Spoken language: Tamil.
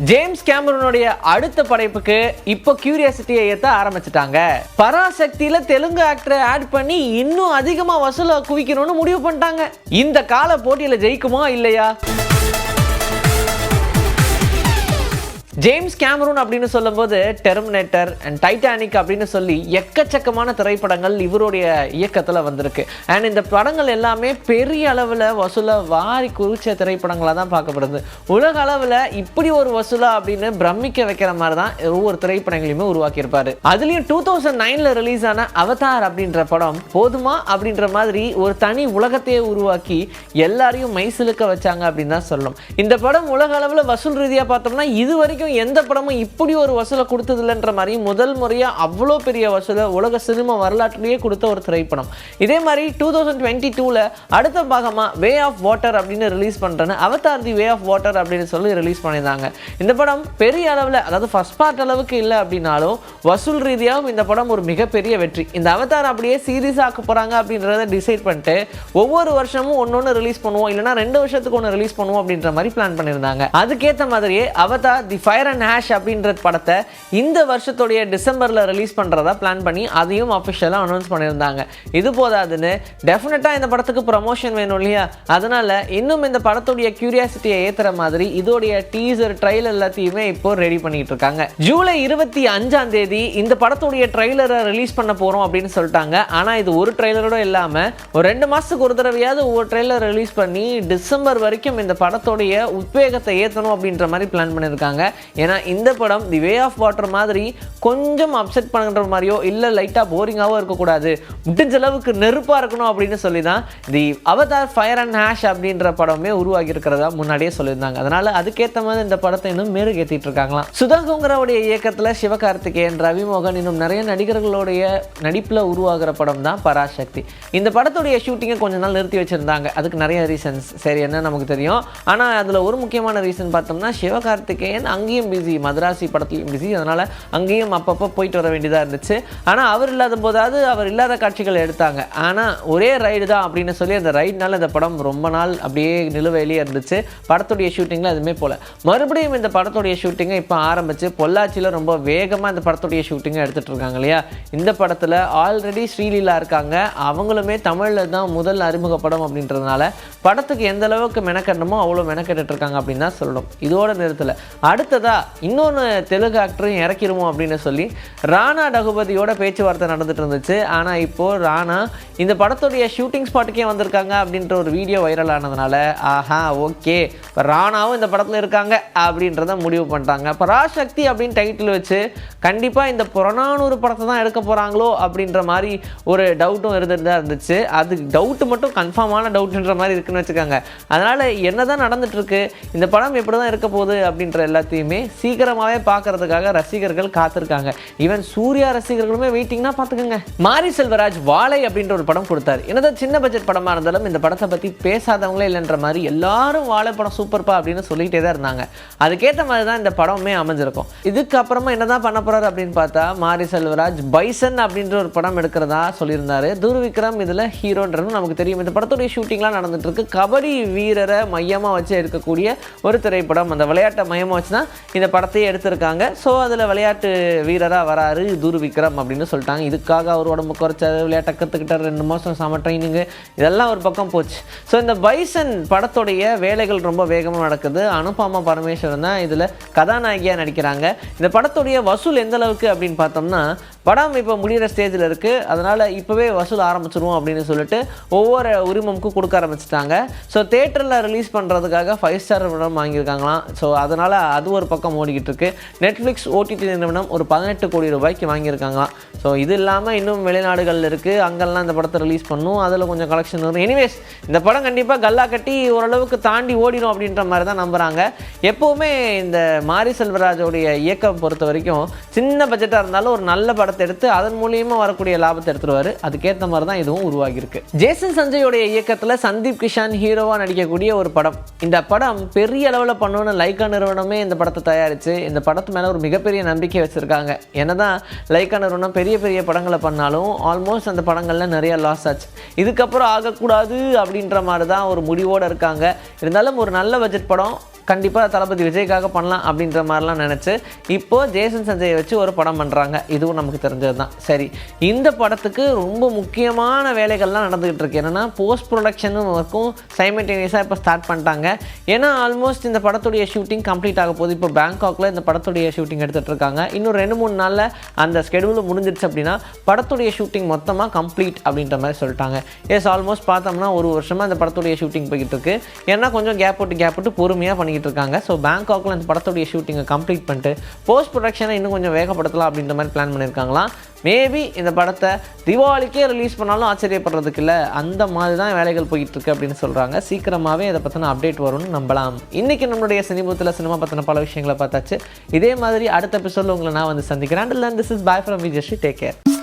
ஜேம்ஸ் கேமரூனுடைய அடுத்த படைப்புக்கு இப்போ கியூரியாசிட்டியை ஏற்ற ஆரம்பிச்சிட்டாங்க. பராசக்தியில தெலுங்கு ஆக்டரை ஆட் பண்ணி இன்னும் அதிகமா வசூலை குவிக்கணும்னு முடிவு பண்ணிட்டாங்க. இந்த கால போட்டியில ஜெயிக்குமா இல்லையா? ஜேம்ஸ் கேமரூன் அப்படின்னு சொல்லும்போது டெர்மினேட்டர் அண்ட் டைட்டானிக் அப்படின்னு சொல்லி எக்கச்சக்கமான திரைப்படங்கள் இவருடைய இயக்கத்தில் வந்திருக்கு. அண்ட் இந்த படங்கள் எல்லாமே பெரிய அளவில் வசூலை வாரி குறிச்ச திரைப்படங்களாக தான் பார்க்கப்படுது. உலக அளவில் இப்படி ஒரு வசூலா அப்படின்னு பிரமிக்க வைக்கிற மாதிரி தான் ஒவ்வொரு திரைப்படங்களையுமே உருவாக்கியிருப்பாரு. அதுலேயும் 2009 ரிலீஸ் ஆன அவதார் அப்படின்ற படம் போதுமா அப்படின்ற மாதிரி ஒரு தனி உலகத்தையே உருவாக்கி எல்லாரையும் மைசிலுக்க வச்சாங்க அப்படின்னு தான் சொல்லணும். இந்த படம் உலக அளவில் வசூல் ரீதியாக பார்த்தோம்னா இது வரைக்கும் எந்த படமும் இப்படி ஒரு வசூலை கொடுத்ததில்லைன்ற மாதிரி முதல் முறையா அவ்வளோ பெரிய வசூலை உலக சினிமா வரலாற்றிலேயே கொடுத்த ஒரு திரைப்படம். இதே மாதிரி 2022 அடுத்த பாகமா வே ஆஃப் வாட்டர் அப்படின்னு ரிலீஸ் பண்றேன்னு Avatar the way of water அப்படின்னு சொல்லி ரிலீஸ் பண்ணியிருந்தாங்க. இந்த படம் பெரிய அளவில், அதாவது ஃபர்ஸ்ட் பார்ட் அளவுக்கு இல்லை அப்படின்னாலும் வசூல் ரீதியாகவும் இந்த படம் ஒரு மிகப்பெரிய வெற்றி. இந்த அவதார் அப்படியே சீரியஸ் ஆக்க போறாங்க அப்படின்றத டிசைட் பண்ணிட்டு ஒவ்வொரு வருஷமும் ஒன்னொன்று ரிலீஸ் பண்ணுவோம், இல்லைன்னா 2 வருஷத்துக்கு ஒன்று ரிலீஸ் பண்ணுவோம் அப்படின்ற மாதிரி பிளான் பண்ணியிருந்தாங்க. அதுக்கேற்ற மாதிரியே Avatar the fire and ash அப்படின்ற படத்தை இந்த வருஷத்துடைய டிசம்பர்ல ரிலீஸ் பண்றதா பிளான் பண்ணி அதையும் அஃபிஷியலா அனௌன்ஸ் பண்ணியிருந்தாங்க. இது போதாதுன்னு டெஃபினட்டா இந்த படத்துக்கு ப்ரமோஷன் வேணும் இல்லையா? அதனால இன்னும் இந்த படத்துடைய கியூரியாசிட்டியை ஏத்துற மாதிரி இதோடைய டீசர் ட்ரைலர் எல்லாத்தையுமே இப்போ ரெடி பண்ணிட்டு இருக்காங்க. ஜூலை 25ஆம் தேதி இந்த படத்துடைய ட்ரைலரை ரிலீஸ் பண்ண போறோம் அப்படின்னு சொல்லிட்டாங்க. ஆனா இது ஒரு ட்ரைலரோட இல்லாம ஒரு 2 மாசத்துக்கு ஒரு தடவையாவது ஒரு ட்ரைலர் ரிலீஸ் பண்ணி டிசம்பர் வரைக்கும் இந்த படத்துடைய உத்வேகத்தை ஏற்றணும் அப்படின்ற மாதிரி பிளான் பண்ணியிருக்காங்க. ஏன்னா இந்த படம் தி வே ஆஃப் வாட்டர் மாதிரி கொஞ்சம் அப்செட் பண்ணுற மாதிரியோ இல்லை லைட்டாக போரிங்காகவும் இருக்கக்கூடாது, முடிஞ்ச அளவுக்கு நெருப்பாக இருக்கணும் அப்படின்னு சொல்லி தான் தி அவதார் ஃபயர் அண்ட் ஆஷ் அப்படின்ற படமே உருவாகி இருக்கிறதா முன்னாடியே சொல்லியிருந்தாங்க. அதனால அதுக்கேற்ற மாதிரி இந்த படத்தை இன்னும் மெருகேற்றிட்டு இருக்காங்களாம். சுதாகோங்கராவுடைய இயக்கத்தில் சிவகார்த்திகேயன், ரவிமோகன், இன்னும் நிறைய நடிகர்களுடைய நடிப்பில் உருவாகிற படம் தான் பராசக்தி. இந்த படத்துடைய ஷூட்டிங்கை கொஞ்ச நாள் நிறுத்தி வச்சிருந்தாங்க. அதுக்கு நிறைய ரீசன்ஸ் சரி என்ன நமக்கு தெரியும். ஆனால் அதில் ஒரு முக்கியமான ரீசன் பார்த்தோம்னா சிவகார்த்திகேயன் அங்கேயும் பிஸி, மதராசி படத்துலையும் பிஸி, அதனால் அங்கேயும் அப்பப்போ போயிட்டு வர வேண்டியதாக இருந்துச்சு. ஆனால் அவர் இல்லாத போதாவது அவர் இல்லாத காட்சிகள் எடுத்தாங்க. ஆனால் ஒரே ரைடு தான் அப்படின்னு சொல்லி அந்த ரைடுனால இந்த படம் ரொம்ப நாள் அப்படியே நிலுவையிலேயே இருந்துச்சு. படத்துடைய ஷூட்டிங்கில் எதுவுமே போல. மறுபடியும் இந்த படத்துடைய ஷூட்டிங்கை இப்போ ஆரம்பித்து பொள்ளாச்சியில் ரொம்ப வேகமாக இந்த படத்துடைய ஷூட்டிங்கை எடுத்துகிட்டு இருக்காங்க இல்லையா? இந்த படத்தில் ஆல்ரெடி ஸ்ரீலீலா இருக்காங்க. அவங்களுமே தமிழில் தான் முதல் அறிமுக படம் அப்படின்றதுனால படத்துக்கு எந்த அளவுக்கு மெனக்கட்டணுமோ அவ்வளோ மெனக்கெட்டு இருக்காங்க அப்படின்னு தான் சொல்லணும். இதோட நிறுத்தலை. அடுத்ததா இன்னொன்று தெலுங்கு ஆக்டரையும் இறக்கிடுவோம் அப்படின்னு சொல்லி ராணா டகுபதியோட பேச்சுவார்த்தை நடந்துட்டு இருந்துச்சு. ஆனால் இப்போது ராணா இந்த படத்துடைய ஷூட்டிங் ஸ்பாட்டுக்கே வந்திருக்காங்க அப்படின்ற ஒரு வீடியோ வைரல் ஆனதுனால ஆஹா ஓகே இப்போ ராணாவும் இந்த படத்தில் இருக்காங்க அப்படின்றத முடிவு பண்ணிட்டாங்க. பராசக்தி அப்படின்னு டைட்டில் வச்சு கண்டிப்பாக இந்த புறநானூறு படத்தை தான் எடுக்க போகிறாங்களோ அப்படின்ற மாதிரி ஒரு டவுட்டும் இருந்துட்டு தான் இருந்துச்சு. அது டவுட்டு மட்டும் கன்ஃபார்மான டவுட்ன்ற மாதிரி இருக்குன்னு வச்சுக்காங்க. அதனால் என்ன தான் நடந்துட்டுருக்கு, இந்த படம் எப்படி தான் இருக்க போகுது அப்படின்ற எல்லாத்தையுமே சீக்கிரமாகவே பார்க்கறதுக்காக ரசிகர்கள் காத்திருக்காங்க. ஈவன் சூர்யா ரசிகர்களுமே வெயிட்டிங்னா பார்த்துக்கோங்க. மாரி செல்வராஜ் வாழை அப்படின்ற ஒரு படம் கொடுத்தாரு. என்னதான் சின்ன பட்ஜெட் படமாக இருந்தாலும் இந்த படத்தை பற்றி பேசாதவங்களே இல்லைன்ற மாதிரி எல்லாரும் வாழை படம் சூப்பர்ப்பா அப்படின்னு சொல்லிகிட்டே தான் இருந்தாங்க. அதுக்கேற்ற மாதிரி தான் இந்த படமே அமைஞ்சிருக்கும். இதுக்கப்புறமா என்னதான் பண்ண போகிறாரு அப்படின்னு பார்த்தா மாரி செல்வராஜ் பைசன் அப்படின்ற ஒரு படம் எடுக்கிறதா சொல்லியிருந்தாரு. துருவிக்ரம் இதில் ஹீரோன்றது நமக்கு தெரியும். இந்த படத்துடைய ஷூட்டிங்லாம் நடந்துட்டு இருக்கு. கபடி வீரரை மையமாக வச்சு இருக்கக்கூடிய ஒரு திரைப்படம். அந்த விளையாட்டை மையமாக வச்சு தான் இந்த படத்தையே எடுத்திருக்காங்க. ஸோ அதில் விளையாட்டு வீரராக வராரு துருவிக்ரம் அப்படின்னு சொல்லிட்டாங்க. இதுக்காக அவர் உடம்பு குறைச்சாரு, விளையாட்டை கற்றுக்கிட்டார், 2 மாதம் சம ட்ரைனிங்கு, இதெல்லாம் ஒரு பக்கம் போச்சு. ஸோ இந்த பைசன் படத்துடைய வேலைகள் ரொம்ப வேகமாக நடக்குது. அனுபமா பரமேஸ்வரன் தான் இதில் கதாநாயகியாக நடிக்கிறாங்க. இந்த படத்துடைய வசூல் எந்த அளவுக்கு அப்படின்னு பார்த்தோம்னா படம் இப்போ முடிகிற ஸ்டேஜில் இருக்குது. அதனால் இப்போவே வசூல் ஆரம்பிச்சிருவோம் அப்படின்னு சொல்லிட்டு ஒவ்வொரு உரிமமுக்கும் கொடுக்க ஆரம்பிச்சிட்டாங்க. ஸோ தேட்டரில் ரிலீஸ் பண்ணுறதுக்காக 5 ஸ்டார் படம் வாங்கியிருக்காங்களாம். ஸோ அதனால் அது ஒரு பக்கம் ஓடிக்கிட்டு இருக்கு. நெட்ஃப்ளிக்ஸ் ஓடிடி நிறுவனம் ஒரு 18 கோடி ரூபாய்க்கு வாங்கியிருக்காங்களாம். ஸோ இது இல்லாமல் இன்னும் வெளிநாடுகள் இருக்குது, அங்கெல்லாம் இந்த படத்தை ரிலீஸ் பண்ணும், அதில் கொஞ்சம் கலெக்ஷன் வரும். எனிவேஸ் இந்த படம் கண்டிப்பாக கல்லா கட்டி ஓரளவுக்கு தாண்டி ஓடிடும் அப்படின்ற மாதிரி தான் நம்புகிறாங்க. எப்போவுமே இந்த மாரி செல்வராஜோடைய இயக்கம் பொறுத்த வரைக்கும் சின்ன பட்ஜெட்டாக இருந்தாலும் ஒரு நல்ல படத்தை எடுத்து அதன் மூலியமாக வரக்கூடிய லாபத்தை எடுத்துருவார். அதுக்கேற்ற மாதிரி தான் இதுவும் உருவாகியிருக்கு. ஜேசன் சஞ்சயோடைய இயக்கத்தில் சந்தீப் கிஷான் ஹீரோவாக நடிக்கக்கூடிய ஒரு படம். இந்த படம் பெரிய அளவில் பண்ணணும்னு லைக்கா நிறுவனமே இந்த படத்தை தயாரித்து இந்த படத்து மேலே ஒரு மிகப்பெரிய நம்பிக்கை வச்சுருக்காங்க. என்னதான் லைக்கா நிறுவனம் பெரிய பெரிய படங்களை பண்ணாலும் ஆல்மோஸ்ட் அந்த படங்களில் நிறைய லாஸ் ஆச்சு. இதுக்கப்புறம் ஆகக்கூடாது அப்படின்ற மாதிரி தான் ஒரு முடிவோடு இருக்காங்க. இருந்தாலும் ஒரு நல்ல பட்ஜெட் படம் கண்டிப்பாக தளபதி விஜய்க்காக பண்ணலாம் அப்படின்ற மாதிரிலாம் நினச்சி இப்போது ஜேசன் சஞ்சயை வச்சு ஒரு படம் பண்ணுறாங்க. இதுவும் நமக்கு தெரிஞ்சது தான். சரி, இந்த படத்துக்கு ரொம்ப முக்கியமான வேலைகள்லாம் நடந்துகிட்டு இருக்கு. என்னென்னா போஸ்ட் ப்ரொடக்ஷனும் இருக்கும் சைமல்டேனியஸாக இப்போ ஸ்டார்ட் பண்ணிட்டாங்க. ஏன்னா ஆல்மோஸ்ட் இந்த படத்துடைய ஷூட்டிங் கம்ப்ளீட் ஆக போகுது. இப்போ பேங்காக்கில் இந்த படத்துடைய ஷூட்டிங் எடுத்துகிட்டு இருக்காங்க. இன்னும் 2-3 நாளில் அந்த ஸ்கெடியூல் முடிஞ்சிருச்சு அப்படின்னா படத்துடைய ஷூட்டிங் மொத்தமாக கம்ப்ளீட் அப்படின்ற மாதிரி சொல்லிட்டாங்க. ஆல்மோஸ்ட் பார்த்தோம்னா 1 வருஷமாக இந்த படத்துடைய ஷூட்டிங் போய்கிட்டு இருக்கு. ஏன்னா கொஞ்சம் கேப் விட்டு பொறுமையாக பண்ணிக்கிட்டு இருக்காங்க. ஸோ பேங்காக்கில் இந்த படத்துடைய ஷூட்டிங்கை கம்ப்ளீட் பண்ணிட்டு போஸ்ட் ப்ரொடக்ஷனை இன்னும் கொஞ்சம் வேகப்படுத்தலாம் அப்படின்ற மாதிரி பிளான் பண்ணியிருக்காங்களாம். மேபி இந்த படத்தை தீபாவளிக்கே ரிலீஸ் பண்ணாலும் ஆச்சரியப்படுறதுக்கு இல்லை, அந்த மாதிரி தான் வேலைகள் போயிட்டு இருக்கு அப்படின்னு சொல்கிறாங்க. சீக்கிரமாகவே இதை பற்றின அப்டேட் வரும்னு நம்பலாம். இன்றைக்கி நம்மளுடைய சினிபூத்தில் சினிமா பற்றின பல விஷயங்களை பார்த்தாச்சு. இதே மாதிரி அடுத்த எபிசோடில் உங்களை நான் வந்து சந்திக்கிறேன். This is bye from Vijay. Take care.